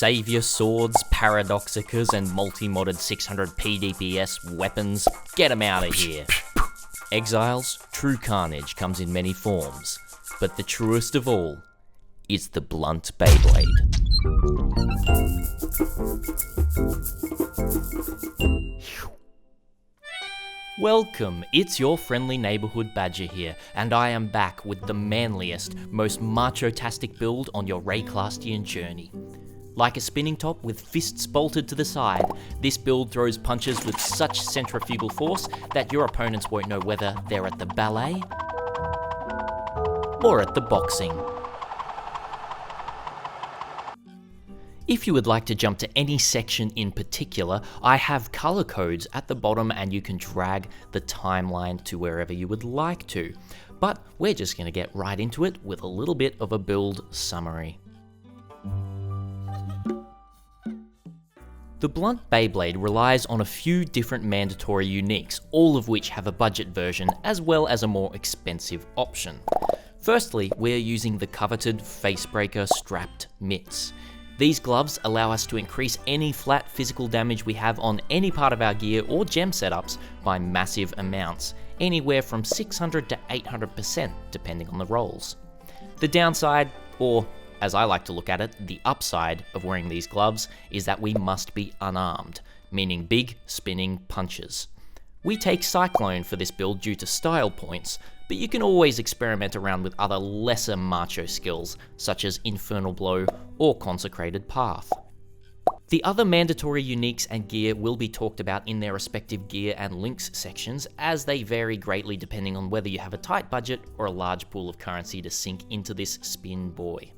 Savior swords, paradoxicas, and multi-modded 600p DPS weapons, get them out of here. Exiles, true carnage comes in many forms, but the truest of all is the blunt Beyblade. Welcome, it's your friendly neighbourhood badger here, and I am back with the manliest, most macho-tastic build on your Rayclastian journey. Like a spinning top with fists bolted to the side, this build throws punches with such centrifugal force that your opponents won't know whether they're at the ballet or at the boxing. If you would like to jump to any section in particular, I have color codes at the bottom and you can drag the timeline to wherever you would like to. But we're just going to get right into it with a little bit of a build summary. The blunt Beyblade relies on a few different mandatory uniques, all of which have a budget version as well as a more expensive option. Firstly, we're using the coveted Facebreaker strapped mitts. These gloves allow us to increase any flat physical damage we have on any part of our gear or gem setups by massive amounts, anywhere from 600 to 800% depending on the rolls. The downside, or as I like to look at it, the upside of wearing these gloves is that we must be unarmed, meaning big spinning punches. We take Cyclone for this build due to style points, but you can always experiment around with other lesser macho skills, such as Infernal Blow or Consecrated Path. The other mandatory uniques and gear will be talked about in their respective gear and links sections, as they vary greatly depending on whether you have a tight budget or a large pool of currency to sink into this spin boy.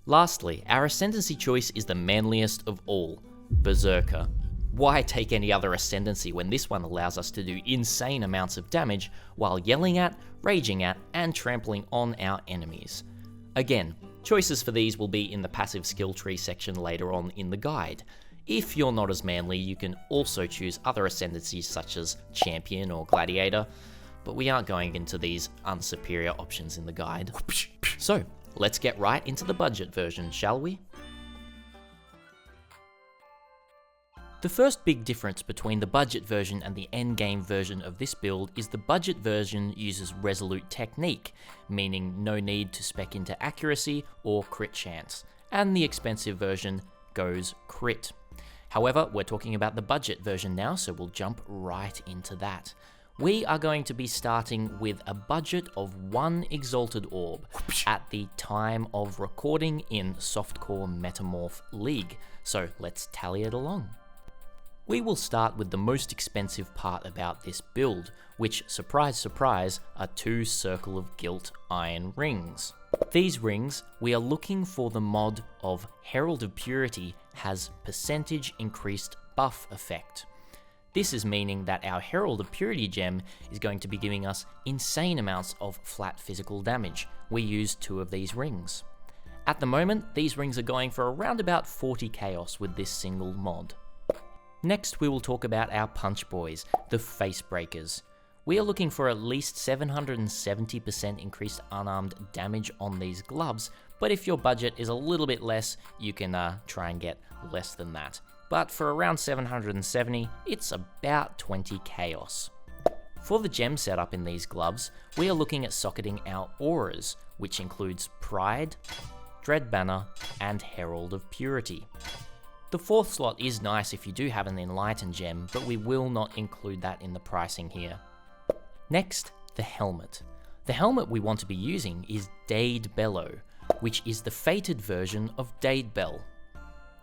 Lastly, our ascendancy choice is the manliest of all, Berserker. Why take any other ascendancy when this one allows us to do insane amounts of damage while yelling at, raging at, and trampling on our enemies? Again, choices for these will be in the passive skill tree section later on in the guide. If you're not as manly, you can also choose other ascendancies such as Champion or Gladiator, but we aren't going into these unsuperior options in the guide. So, let's get right into the budget version, shall we? The first big difference between the budget version and the endgame version of this build is the budget version uses resolute technique, meaning no need to spec into accuracy or crit chance, and the expensive version goes crit. However, we're talking about the budget version now, so we'll jump right into that. We are going to be starting with a budget of 1 Exalted Orb at the time of recording in Softcore Metamorph League, so let's tally it along. We will start with the most expensive part about this build, which, surprise surprise, are 2 Circle of Guilt iron rings. These rings, we are looking for the mod of Herald of Purity has percentage increased buff effect. This is meaning that our Herald of Purity gem is going to be giving us insane amounts of flat physical damage. We use 2 of these rings. At the moment, these rings are going for around about 40 chaos with this single mod. Next, we will talk about our punch boys, the Face Breakers. We are looking for at least 770% increased unarmed damage on these gloves, but if your budget is a little bit less, you can try and get less than that. But for around 770, it's about 20 chaos. For the gem setup in these gloves, we are looking at socketing our auras, which includes Pride, Dread Banner, and Herald of Purity. The 4th slot is nice if you do have an Enlightened gem, but we will not include that in the pricing here. Next, the helmet. The helmet we want to be using is Dade Bellow, which is the fated version of Dade Bell.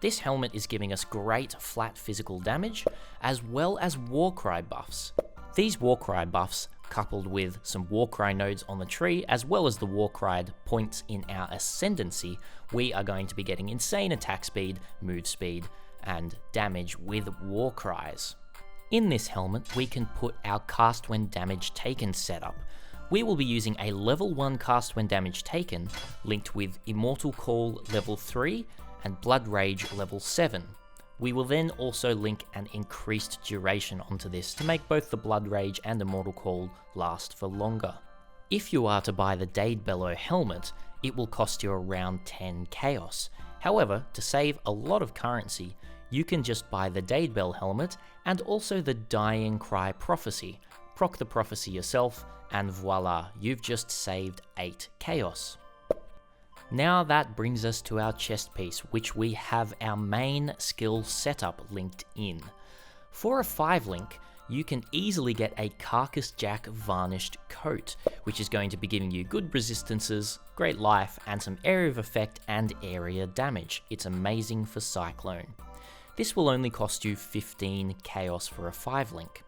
This helmet is giving us great flat physical damage, as well as Warcry buffs. These Warcry buffs, coupled with some Warcry nodes on the tree, as well as the Warcry points in our Ascendancy, we are going to be getting insane attack speed, move speed, and damage with Warcries. In this helmet, we can put our cast when damage taken setup. We will be using a level 1 cast when damage taken, linked with Immortal Call level 3 and Blood Rage level 7. We will then also link an increased duration onto this to make both the Blood Rage and Immortal Call last for longer. If you are to buy the Dade Bellow helmet, it will cost you around 10 chaos. However, to save a lot of currency, you can just buy the Daedbell helmet and also the Dying Cry Prophecy. Proc the Prophecy yourself, and voila, you've just saved 8 chaos. Now that brings us to our chest piece, which we have our main skill setup linked in. For a 5 link, you can easily get a Carcass Jack Varnished Coat, which is going to be giving you good resistances, great life, and some area of effect and area damage. It's amazing for Cyclone. This will only cost you 15 chaos for a 5 link.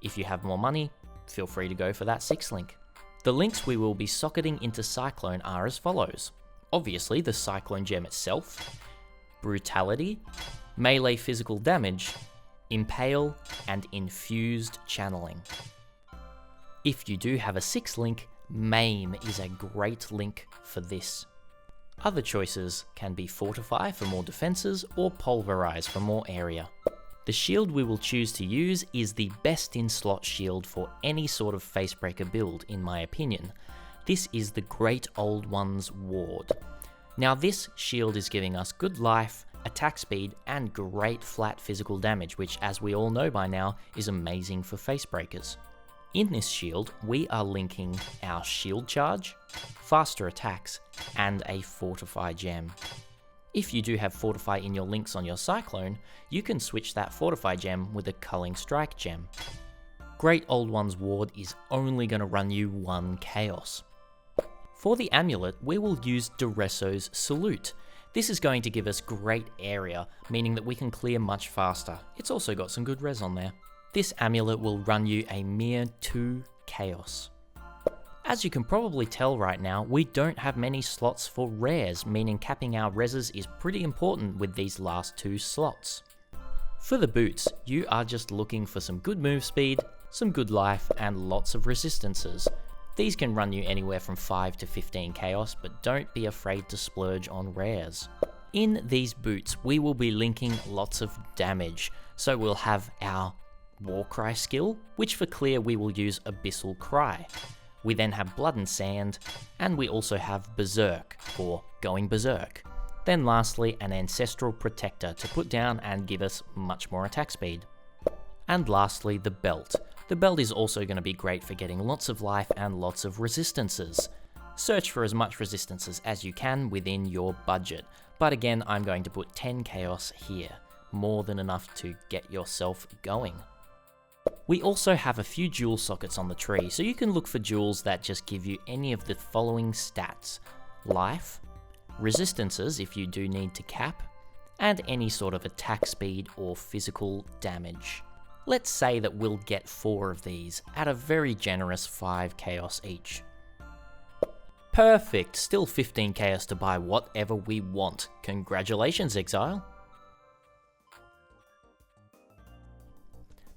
If you have more money, feel free to go for that 6 link. The links we will be socketing into Cyclone are as follows. Obviously, the Cyclone gem itself, Brutality, Melee physical damage, Impale, and Infused Channeling. If you do have a 6 link, Maim is a great link for this. Other choices can be Fortify for more defenses or Pulverize for more area. The shield we will choose to use is the best in slot shield for any sort of Facebreaker build, in my opinion. This is the Great Old One's Ward. Now this shield is giving us good life, attack speed, and great flat physical damage, which, as we all know by now, is amazing for Facebreakers. In this shield, we are linking our shield charge, faster attacks, and a Fortify gem. If you do have Fortify in your links on your Cyclone, you can switch that Fortify gem with a Culling Strike gem. Great Old One's Ward is only going to run you 1 chaos. For the amulet, we will use Duresso's Salute. This is going to give us great area, meaning that we can clear much faster. It's also got some good res on there. This amulet will run you a mere 2 chaos. As you can probably tell right now, we don't have many slots for rares, meaning capping our reses is pretty important with these last 2 slots. For the boots, you are just looking for some good move speed, some good life, and lots of resistances. These can run you anywhere from 5 to 15 chaos, but don't be afraid to splurge on rares. In these boots, we will be linking lots of damage, so we'll have our Warcry skill, which for clear we will use Abyssal Cry. We then have Blood and Sand, and we also have Berserk, or Going Berserk. Then lastly, an Ancestral Protector to put down and give us much more attack speed. And lastly, the Belt. The Belt is also going to be great for getting lots of life and lots of resistances. Search for as much resistances as you can within your budget, but again, I'm going to put 10 chaos here, more than enough to get yourself going. We also have a few jewel sockets on the tree, so you can look for jewels that just give you any of the following stats: life, resistances if you do need to cap, and any sort of attack speed or physical damage. Let's say that we'll get 4 of these at a very generous 5 chaos each. Perfect, still 15 chaos to buy whatever we want. Congratulations, Exile.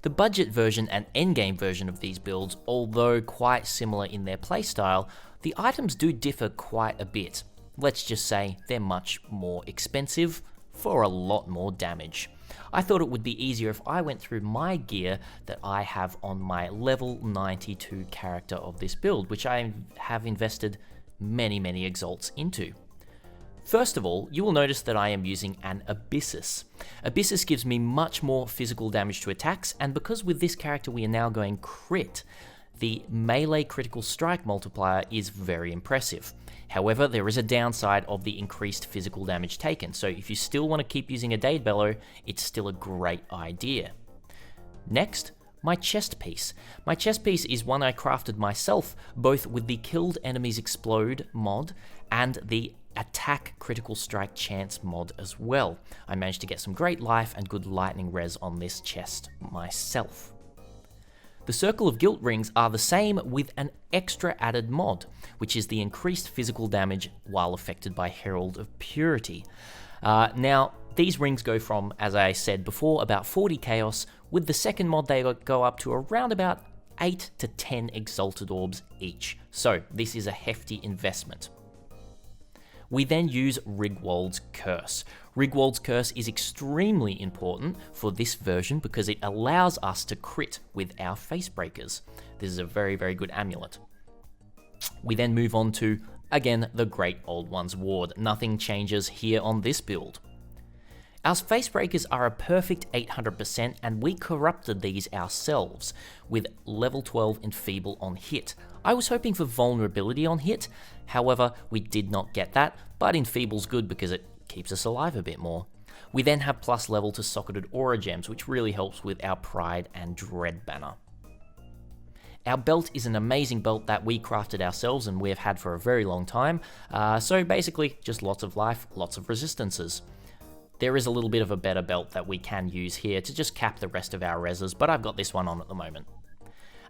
The budget version and endgame version of these builds, although quite similar in their playstyle, the items do differ quite a bit. Let's just say they're much more expensive for a lot more damage. I thought it would be easier if I went through my gear that I have on my level 92 character of this build, which I have invested many exalts into. First of all, you will notice that I am using an Abyssus. Abyssus gives me much more physical damage to attacks, and because with this character we are now going crit, the melee critical strike multiplier is very impressive. However, there is a downside of the increased physical damage taken, so if you still want to keep using a Daedbellow, it's still a great idea. Next, my chest piece. My chest piece is one I crafted myself, both with the Killed Enemies Explode mod and the Attack Critical Strike Chance mod as well. I managed to get some great life and good lightning res on this chest myself. The Circle of Guilt rings are the same with an extra added mod, which is the increased physical damage while affected by Herald of Purity. Now, these rings go from, as I said before, about 40 chaos. With the second mod, they go up to around about 8 to 10 Exalted Orbs each. So this is a hefty investment. We then use Rigwald's Curse. Rigwald's Curse is extremely important for this version because it allows us to crit with our Facebreakers. This is a very good amulet. We then move on to Again, the great old one's ward, nothing changes here on this build. Our face breakers are a perfect 800% and we corrupted these ourselves with level 12 Enfeeble on hit. I was hoping for vulnerability on hit, however we did not get that, but Enfeeble's good because it keeps us alive a bit more. We then have plus level to socketed aura gems, which really helps with our Pride and Dread banner. Our belt is an amazing belt that we crafted ourselves and we have had for a very long time, so basically just lots of life, lots of resistances. There is a little bit of a better belt that we can use here to just cap the rest of our reses, but I've got this one on at the moment.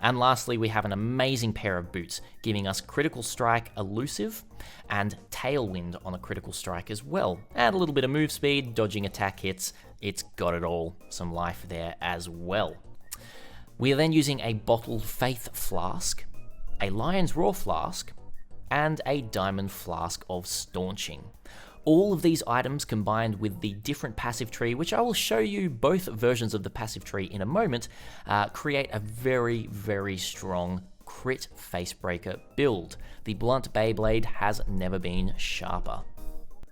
And lastly, we have an amazing pair of boots, giving us critical strike elusive and tailwind on a critical strike as well. Add a little bit of move speed, dodging attack hits, it's got it all, some life there as well. We are then using a bottled faith flask, a lion's roar flask, and a diamond flask of staunching. All of these items combined with the different passive tree, which I will show you both versions of the passive tree in a moment, create a very, very strong crit facebreaker build. The blunt Beyblade has never been sharper.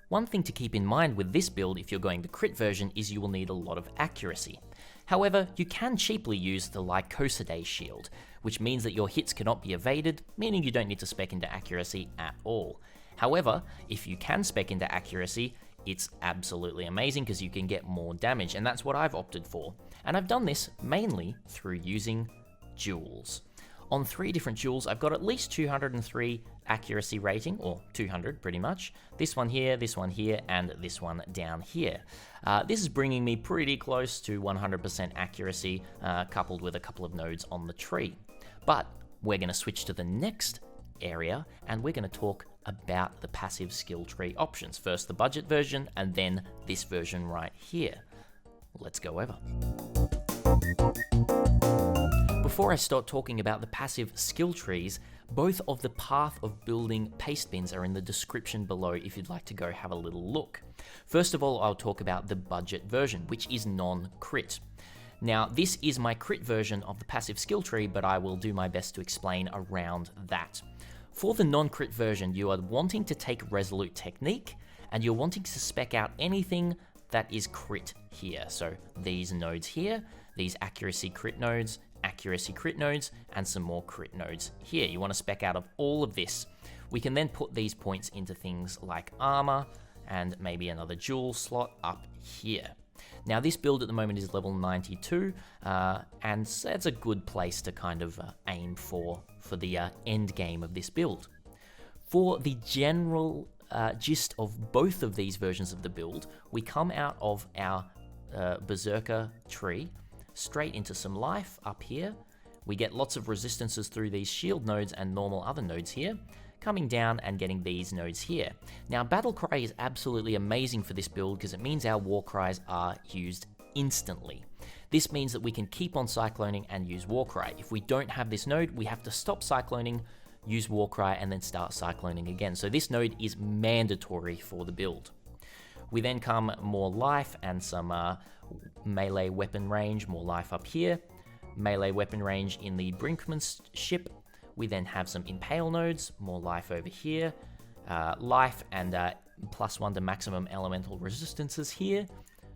One thing to keep in mind with this build if you're going the crit version is you will need a lot of accuracy. However, you can cheaply use the Lycosidae shield, which means that your hits cannot be evaded, meaning you don't need to spec into accuracy at all. However, if you can spec into accuracy, it's absolutely amazing because you can get more damage, and that's what I've opted for. And I've done this mainly through using jewels. On 3 different jewels, I've got at least 203 accuracy rating, or 200 pretty much. This one here, and this one down here. This is bringing me pretty close to 100% accuracy, coupled with a couple of nodes on the tree. But we're going to switch to the next area, and we're going to talk about the passive skill tree options. First the budget version, and then this version right here. Let's go over. Before I start talking about the passive skill trees, both of the path of building paste bins are in the description below if you'd like to go have a little look. First of all, I'll talk about the budget version, which is non-crit. Now, this is my crit version of the passive skill tree, but I will do my best to explain around that. For the non-crit version, you are wanting to take Resolute Technique, and you're wanting to spec out anything that is crit here. So these nodes here, these accuracy crit nodes, and some more crit nodes here. You want to spec out of all of this. We can then put these points into things like armor, and maybe another jewel slot up here. Now this build at the moment is level 92, and that's a good place to kind of aim for the end game of this build. For the general gist of both of these versions of the build, we come out of our Berserker tree, straight into some life up here. We get lots of resistances through these shield nodes and normal other nodes here, coming down and getting these nodes here. Now Battle Cry is absolutely amazing for this build because it means our War Cries are used instantly. This means that we can keep on cycloning and use War Cry. If we don't have this node, we have to stop cycloning, use War Cry, and then start cycloning again. So this node is mandatory for the build. We then come more life and some melee weapon range, more life up here. Melee weapon range in the Brinkman's ship. We then have some impale nodes, more life over here, life and +1 to maximum elemental resistances here.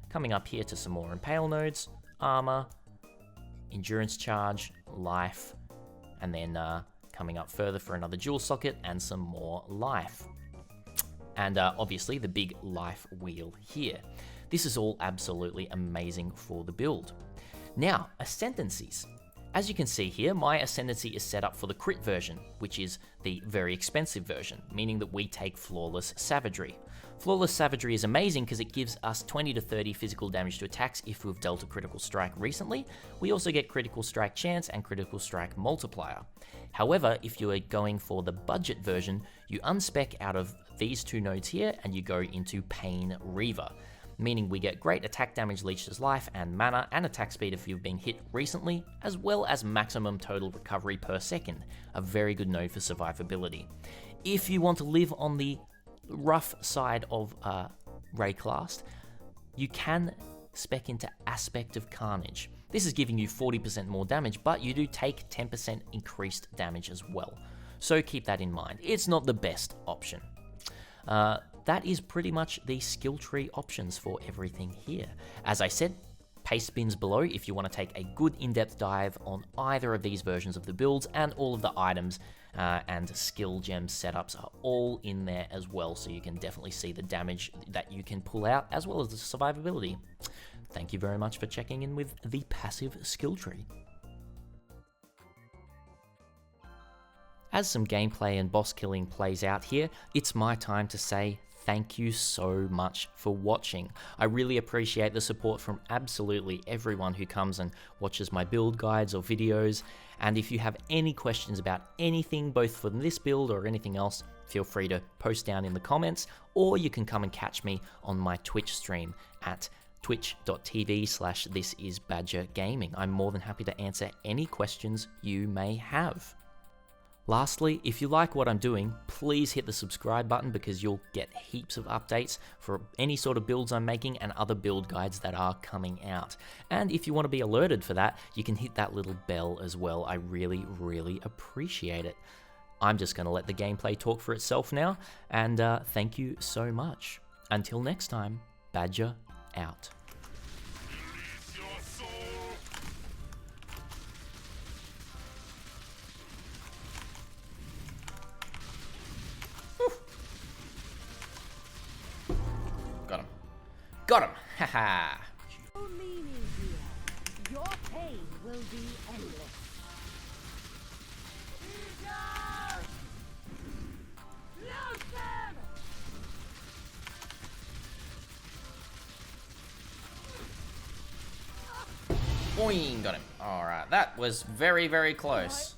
Coming up here to some more impale nodes, armor, endurance charge, life, and then coming up further for another jewel socket and some more life. And obviously the big life wheel here. This is all absolutely amazing for the build. Now, ascendancies. As you can see here, my ascendancy is set up for the crit version, which is the very expensive version, meaning that we take Flawless Savagery. Flawless Savagery is amazing because it gives us 20 to 30 physical damage to attacks if we've dealt a critical strike recently. We also get critical strike chance and critical strike multiplier. However, if you are going for the budget version, you unspec out of these 2 nodes here and you go into Pain Reaver, meaning we get great attack damage, leeches life, and mana, and attack speed if you've been hit recently, as well as maximum total recovery per second, a very good node for survivability. If you want to live on the rough side of Rayclast, you can spec into Aspect of Carnage. This is giving you 40% more damage, but you do take 10% increased damage as well. so keep that in mind. It's not the best option. That is pretty much the skill tree options for everything here. As I said, paste bins below if you want to take a good in-depth dive on either of these versions of the builds, and all of the items and skill gem setups are all in there as well, so you can definitely see the damage that you can pull out as well as the survivability. Thank you very much for checking in with the passive skill tree. As some gameplay and boss killing plays out here, it's my time to say thank you so much for watching. I really appreciate the support from absolutely everyone who comes and watches my build guides or videos, and if you have any questions about anything, both for this build or anything else, feel free to post down in the comments, or you can come and catch me on my Twitch stream at twitch.tv/thisisbadgergaming. I'm more than happy to answer any questions you may have. Lastly, if you like what I'm doing, please hit the subscribe button because you'll get heaps of updates for any sort of builds I'm making and other build guides that are coming out. And if you want to be alerted for that, you can hit that little bell as well. I really, really appreciate it. I'm just going to let the gameplay talk for itself now, and thank you so much. Until next time, Badger out. Got him! Haha! No meaning here. Your pain will be endless. Load them! Boing! Got him. Alright, that was very, very close.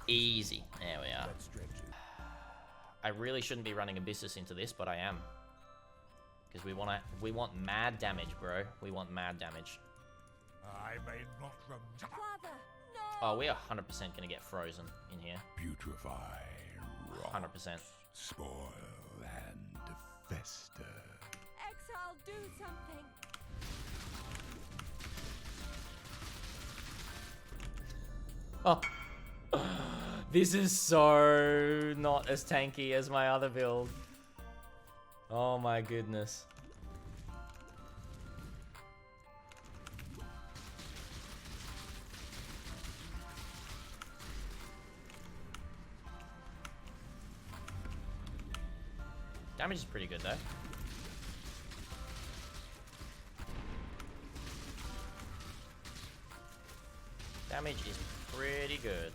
Easy. There we are. I really shouldn't be running Abyssus into this, but I am. Because we want mad damage, bro. We want mad damage. I may not remember. Father, no! Oh, we are 100% gonna get frozen in here. Putrefy, rot, 100%. spoil, and fester. Exile, do something! Oh. This is so not as tanky as my other build. Oh my goodness. Damage is pretty good though. Damage is pretty good.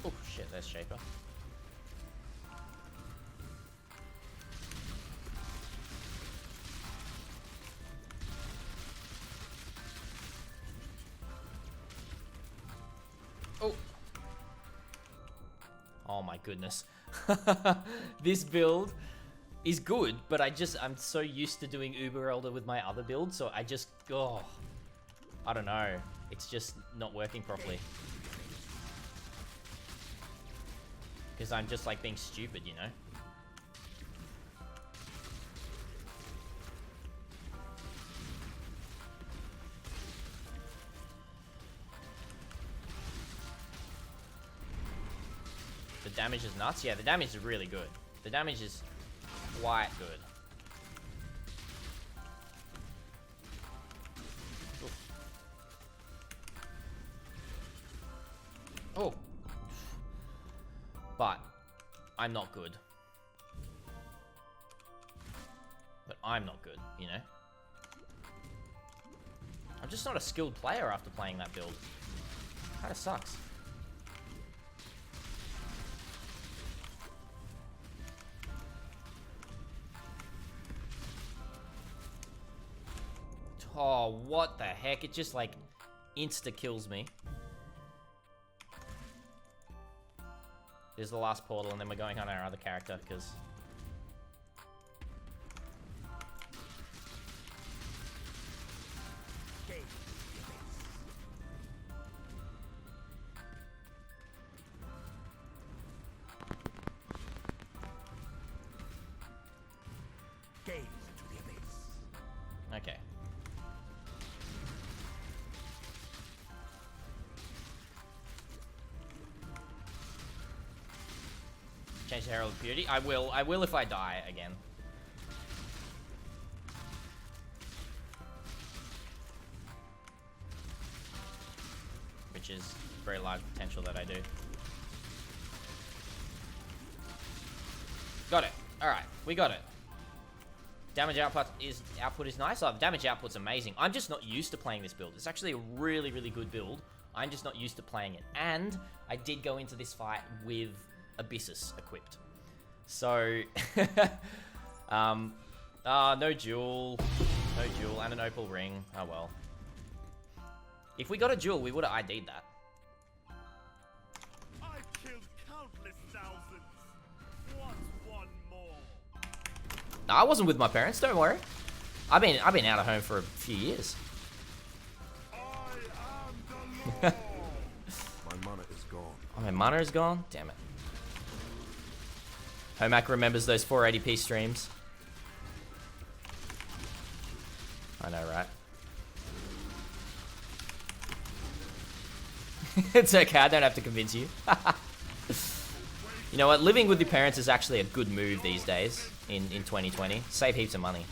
Oh shit, there's Shaper. Oh. Oh my goodness. This build is good, but I'm so used to doing Uber Elder with my other build, so I don't know. It's just not working properly. Because I'm just like being stupid, you know? The damage is nuts? Yeah, the damage is really good. The damage is quite good. Oof. Oh. But I'm not good. But I'm not good, you know? I'm just not a skilled player after playing that build. Kinda sucks. Oh, what the heck? It just like insta-kills me. There's the last portal, and then we're going on our other character, because... change the Herald of Purity. I will if I die again. Which is very large potential that I do. Got it. Alright, we got it. Damage output is nice. Oh, damage output's amazing. I'm just not used to playing this build. It's actually a really, really good build. I'm just not used to playing it. And I did go into this fight with Abyssus equipped. So, no jewel. No jewel and an opal ring. Oh well. If we got a jewel, we would have ID'd that. I've killed countless thousands. What's one more? No, I wasn't with my parents, don't worry. I've been out of home for a few years. I am the Lord. My mana is gone. Oh, my mana is gone? Damn it. Homac remembers those 480p streams. I know, right? It's okay, I don't have to convince you. You know what? Living with your parents is actually a good move these days in 2020. Save heaps of money.